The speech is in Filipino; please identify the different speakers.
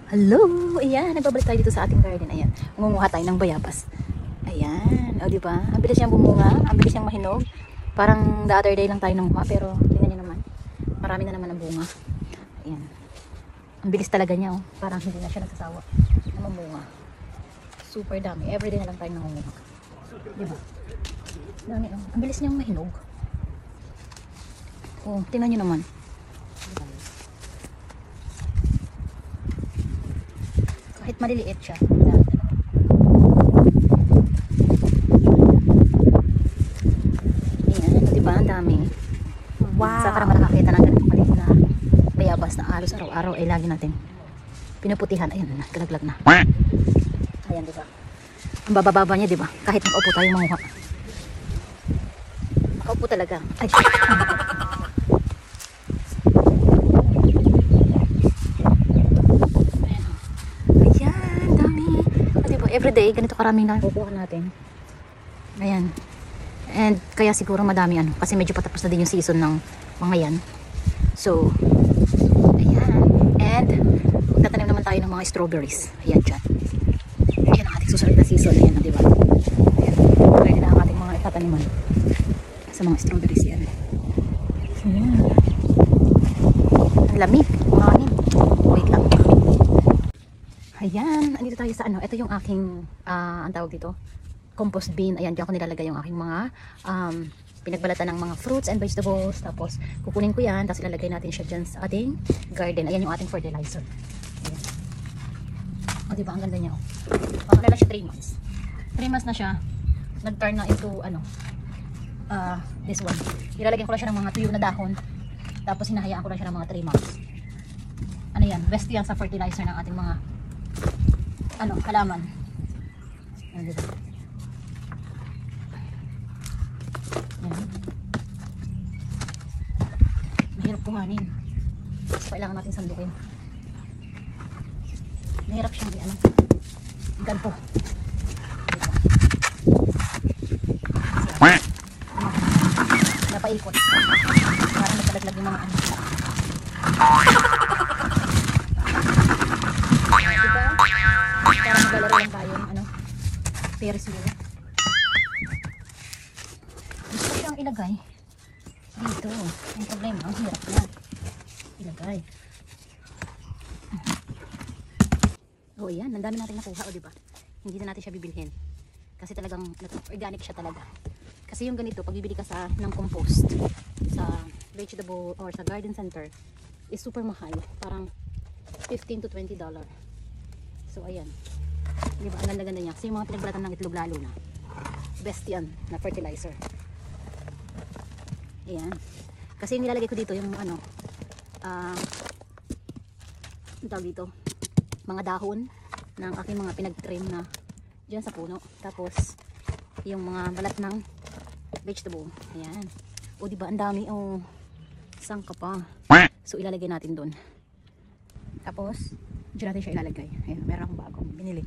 Speaker 1: Hello! Ayan, nagbabalik tayo dito sa ating garden. Ayan, ngunguha tayo ng bayabas. Ayan, o diba? Ang bilis niyang bumunga, ang bilis niyang mahinog. Parang the other day lang tayo nanguha, pero tingnan niyo naman. Marami na naman ang bunga. Ayan. Ang bilis talaga niya, oh. Parang hindi na siya nagsasawa na mamunga. Super dami. Everyday na lang tayo nangunguha. Diba? Dami, oh. Ang bilis niyang mahinog. Oh, tingnan niyo naman. Kahit maliliit siya. Ayan, diba? Ang dami.
Speaker 2: Wow.
Speaker 1: Saka naman nakakita ng ganito maliit na bayabas na halos araw-araw ay lagi natin pinuputihan. Ayan, nagkalaglag na. Ayan, diba? Ang bababa niya, diba? Kahit nakaupo tayo manguha. Nakaupo talaga. Ay, everyday, ganito karaming nakukuha natin. Ayan. And kaya siguro madami ano. Kasi medyo patapos na din yung season ng mga yan. So, ayan. And, magtatanim naman tayo ng mga strawberries. Ayan dyan. Ayan ang ating susunod na season. Ayan, diba? Ayan. Ready na ang ating mga itataniman sa mga strawberries yan. Ayan. Ang lamig. Mahangin. Wait lang. Ayan, andito tayo sa ano, ito yung aking, ang tawag dito, compost bin. Ayan, diyan ko nilalagay yung aking mga pinagbalatan ng mga fruits and vegetables. Tapos, kukunin ko yan, tapos ilalagay natin siya dyan sa ating garden. Ayan yung ating fertilizer. Ayan. O, diba, ang ganda niya. Baka na siya 3 months. 3 months na siya, nag-turn na into, ano, this one. Ilalagyan ko lang siya ng mga tuyo na dahon. Tapos, hinahayaan ko lang siya ng mga 3 months. Ano yan, best yan sa fertilizer ng ating mga ano, halaman. Ayan, dito. Ayan. Mahirap kuhanin. So, kailangan natin sandukin. Mahirap siyang ano, ganito. Napaikot. Parang nagkalaglag yung mga ano. Para maglalaro lang tayo ano, Ferris wheel. Gusto ko siyang ilagay dito. Ang problema, ang hirap na ilagay. O yan, ang dami natin nakuha, o diba? Hindi na natin siya bibilhin kasi talagang organic siya talaga. Kasi yung ganito, pag bibili ka ng compost sa vegetable or sa garden center is super mahal, parang $15 to $20. So ayan, diba, ang ganda-ganda niya. Kasi yung mga pinagbalatan ng itlog lalo na best yan na fertilizer. Ayan, kasi yung nilalagay ko dito yung ano, ang tawag dito, mga dahon ng aking mga pinag-trim na dyan sa puno. Tapos yung mga balat ng vegetable. Ayan, o diba, ang dami. O, sangka pa. So ilalagay natin dun. Tapos diyan natin siya ilalagay. Ayan, meron akong bagong binili.